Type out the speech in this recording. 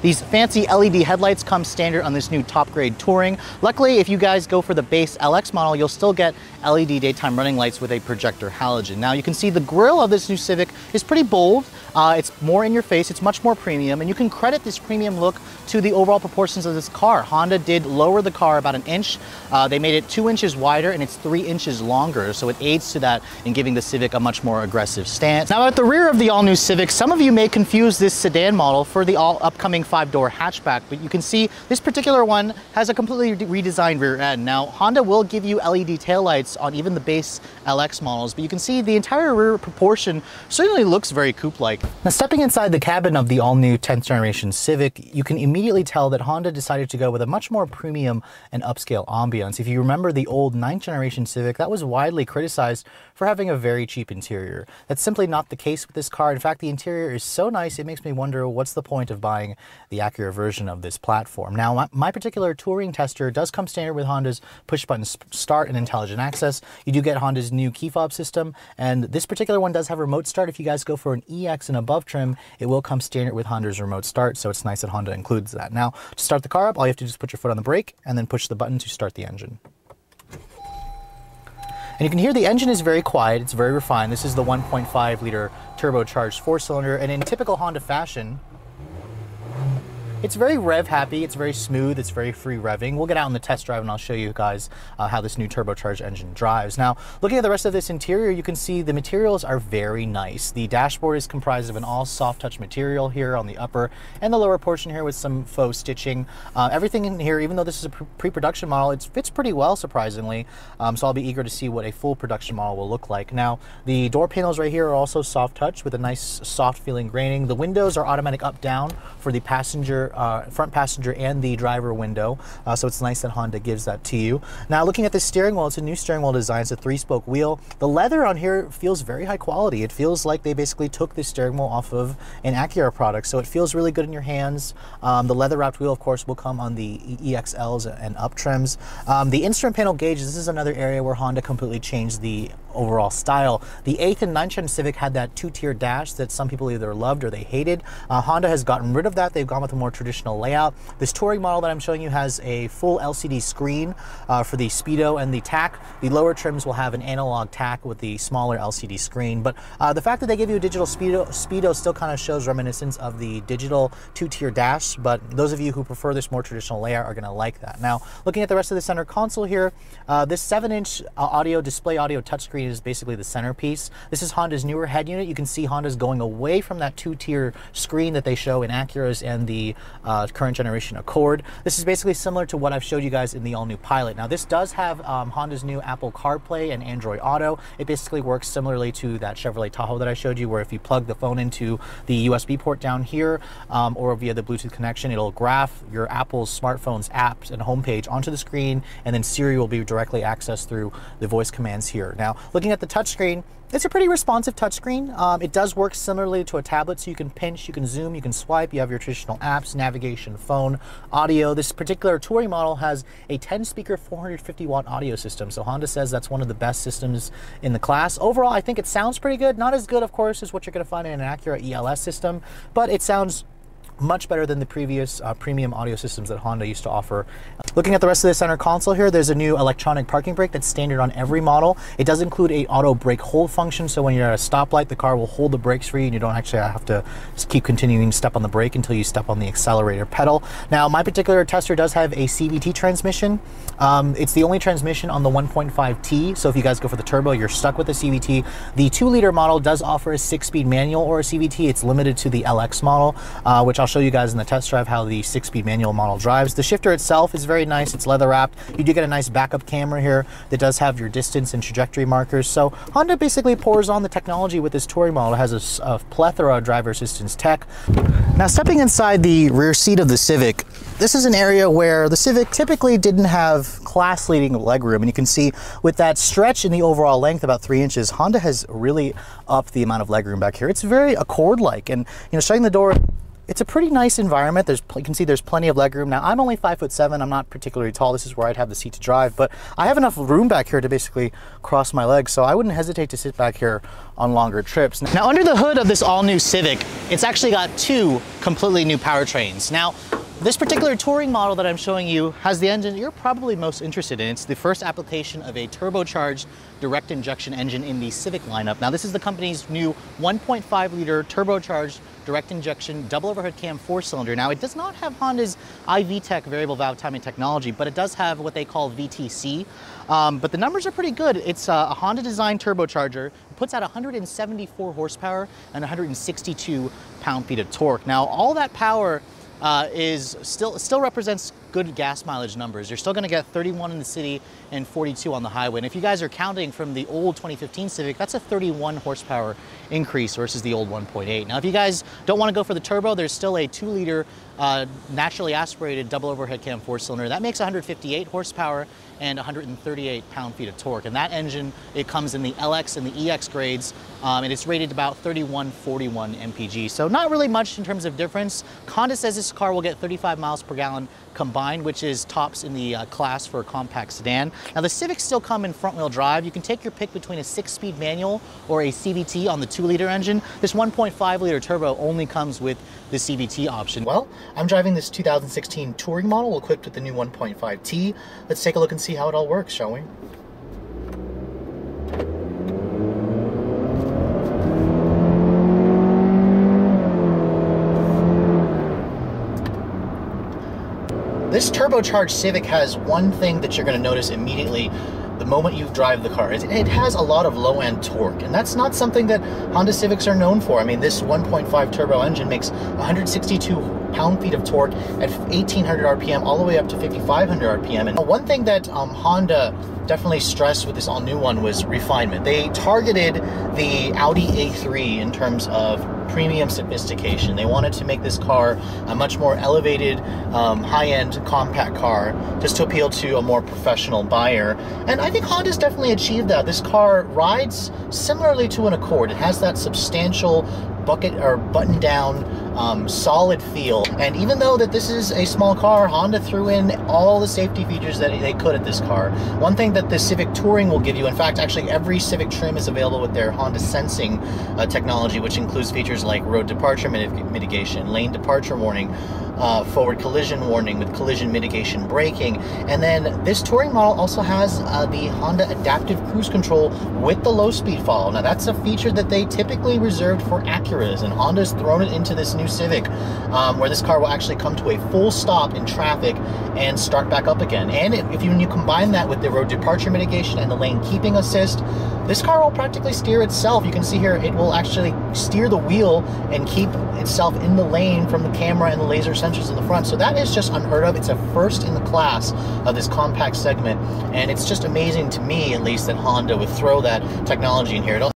These fancy LED headlights come standard on this new top grade Touring. Luckily, if you guys go for the base LX model, you'll still get LED daytime running lights with a projector halogen. Now you can see the grille of this new Civic is pretty bold. It's more in your face, it's much more premium, and you can credit this premium look to the overall proportions of this car. Honda did lower the car about an inch. They made it 2 inches wider and it's 3 inches longer, so it aids to that in giving the Civic a much more aggressive stance. Now at the rear of the all-new Civic, some of you may confuse this sedan model for the upcoming 5-door hatchback, but you can see this particular one has a completely redesigned rear end. Now Honda will give you LED taillights on even the base LX models, but you can see the entire rear proportion certainly looks very coupe-like. Now stepping inside the cabin of the all-new 10th generation Civic, you can immediately tell that Honda decided to go with a much more premium and upscale ambiance. If you remember the old 9th generation Civic, that was widely criticized for having a very cheap interior. That's simply not the case with this car. In fact, the interior is so nice, it makes me wonder what's the point of buying the Acura version of this platform. Now, my particular Touring tester does come standard with Honda's push-button start and intelligent access. You do get Honda's new key fob system, and this particular one does have remote start. If you guys go for an EX and above trim, it will come standard with Honda's remote start, so it's nice that Honda includes that. Now, to start the car up, all you have to do is put your foot on the brake and then push the button to start the engine. And you can hear the engine is very quiet, it's very refined. This is the 1.5 liter turbocharged 4-cylinder, and in typical Honda fashion, it's very rev happy, it's very smooth, it's very free revving. We'll get out on the test drive and I'll show you guys how this new turbocharged engine drives. Now, looking at the rest of this interior, you can see the materials are very nice. The dashboard is comprised of an all soft touch material here on the upper and the lower portion here with some faux stitching. Everything in here, even though this is a pre-production model, it fits pretty well, surprisingly. So I'll be eager to see what a full production model will look like. Now, the door panels right here are also soft touch with a nice soft feeling graining. The windows are automatic up down for the passenger front passenger and the driver window, so it's nice that Honda gives that to you. Now looking at the steering wheel, it's a new steering wheel design. It's a 3-spoke wheel. The leather on here feels very high quality. It feels like they basically took the steering wheel off of an Acura product, so it feels really good in your hands. The leather wrapped wheel of course will come on the EXLs and up trims. The instrument panel gauges, this is another area where Honda completely changed the overall style. The 8th and 9th gen Civic had that 2-tier dash that some people either loved or they hated. Honda has gotten rid of that. They've gone with a more traditional layout. This Touring model that I'm showing you has a full LCD screen for the speedo and the tach. The lower trims will have an analog tach with the smaller LCD screen, but the fact that they give you a digital speedo still kind of shows reminiscence of the digital 2-tier dash, but those of you who prefer this more traditional layout are going to like that. Now, looking at the rest of the center console here, this 7-inch display audio touchscreen is basically the centerpiece. This is Honda's newer head unit. You can see Honda's going away from that 2-tier screen that they show in Acuras and the current generation Accord. This is basically similar to what I've showed you guys in the all-new Pilot. Now this does have Honda's new Apple CarPlay and Android Auto. It basically works similarly to that Chevrolet Tahoe that I showed you, where if you plug the phone into the USB port down here or via the Bluetooth connection, it'll graph your Apple's smartphone's apps and homepage onto the screen, and then Siri will be directly accessed through the voice commands here. Now, looking at the touchscreen, it's a pretty responsive touchscreen. It does work similarly to a tablet, so you can pinch, you can zoom, you can swipe, you have your traditional apps, navigation, phone, audio. This particular Touring model has a 10-speaker, 450-watt audio system, so Honda says that's one of the best systems in the class. Overall, I think it sounds pretty good. Not as good, of course, as what you're going to find in an Acura ELS system, but it sounds much better than the previous premium audio systems that Honda used to offer. Looking at the rest of the center console here, there's a new electronic parking brake that's standard on every model. It does include a auto brake hold function, so when you're at a stoplight, the car will hold the brakes for you and you don't actually have to keep continuing to step on the brake until you step on the accelerator pedal. Now, my particular tester does have a CVT transmission. It's the only transmission on the 1.5T, so if you guys go for the turbo, you're stuck with the CVT. The 2-liter model does offer a 6-speed manual or a CVT. It's limited to the LX model, which I'll show you guys in the test drive how the 6-speed manual model drives. The shifter itself is very nice. It's leather wrapped. You do get a nice backup camera here that does have your distance and trajectory markers. So Honda basically pours on the technology with this Touring model. It has a plethora of driver assistance tech. Now, stepping inside the rear seat of the Civic, this is an area where the Civic typically didn't have class-leading legroom, and you can see with that stretch in the overall length, about 3 inches, Honda has really upped the amount of legroom back here. It's very Accord-like, and shutting the door It's a pretty nice environment. You can see there's plenty of legroom. Now, I'm only 5'7". I'm not particularly tall. This is where I'd have the seat to drive, but I have enough room back here to basically cross my legs, so I wouldn't hesitate to sit back here on longer trips. Now, under the hood of this all-new Civic, it's actually got two completely new powertrains. Now, this particular touring model that I'm showing you has the engine you're probably most interested in. It's the first application of a turbocharged direct injection engine in the Civic lineup. Now, this is the company's new 1.5 liter turbocharged direct injection double overhead cam 4-cylinder. Now, it does not have Honda's iVTEC variable valve timing technology, but it does have what they call VTC. But the numbers are pretty good. It's a Honda designed turbocharger. It puts out 174 horsepower and 162 pound-feet of torque. Now, all that power is still represents good gas mileage numbers. You're still going to get 31 in the city and 42 on the highway. And if you guys are counting from the old 2015 Civic, that's a 31 horsepower increase versus the old 1.8. Now, if you guys don't want to go for the turbo, there's still a 2-liter naturally aspirated double overhead cam 4-cylinder. That makes 158 horsepower and 138 pound-feet of torque. And that engine, it comes in the LX and the EX grades, and it's rated about 3141 mpg. So not really much in terms of difference. Honda says this car will get 35 miles per gallon combined, which is tops in the class for a compact sedan. Now, the Civics still come in front-wheel drive. You can take your pick between a 6-speed manual or a CVT on the 2-liter engine. This 1.5-liter turbo only comes with the CVT option. Well, I'm driving this 2016 touring model equipped with the new 1.5T. Let's take a look and see how it all works, shall we? This turbocharged Civic has one thing that you're going to notice immediately the moment you drive the car. It has a lot of low-end torque, and that's not something that Honda Civics are known for. I mean, this 1.5 turbo engine makes 162 pound-feet of torque at 1800 RPM all the way up to 5500 RPM. And one thing that Honda definitely stressed with this all-new one was refinement. They targeted the Audi A3 in terms of premium sophistication. They wanted to make this car a much more elevated, high-end compact car just to appeal to a more professional buyer. And I think Honda's definitely achieved that. This car rides similarly to an Accord. It has that substantial bucket or button down solid feel, and even though that this is a small car, Honda threw in all the safety features that they could at this car. One thing that the Civic Touring will give you, in fact actually every Civic trim is available with their Honda Sensing technology, which includes features like road departure mitigation, lane departure warning, forward collision warning with collision mitigation braking. And then this touring model also has the Honda Adaptive Cruise Control with the low speed follow. Now, that's a feature that they typically reserved for Acuras, and Honda's thrown it into this new Civic, where this car will actually come to a full stop in traffic and start back up again. And when you combine that with the road departure mitigation and the lane keeping assist, this car will practically steer itself. You can see here it will actually steer the wheel and keep itself in the lane from the camera and the laser sensors in the front. So that is just unheard of. It's a first in the class of this compact segment, and it's just amazing to me, at least, that Honda would throw that technology in here. It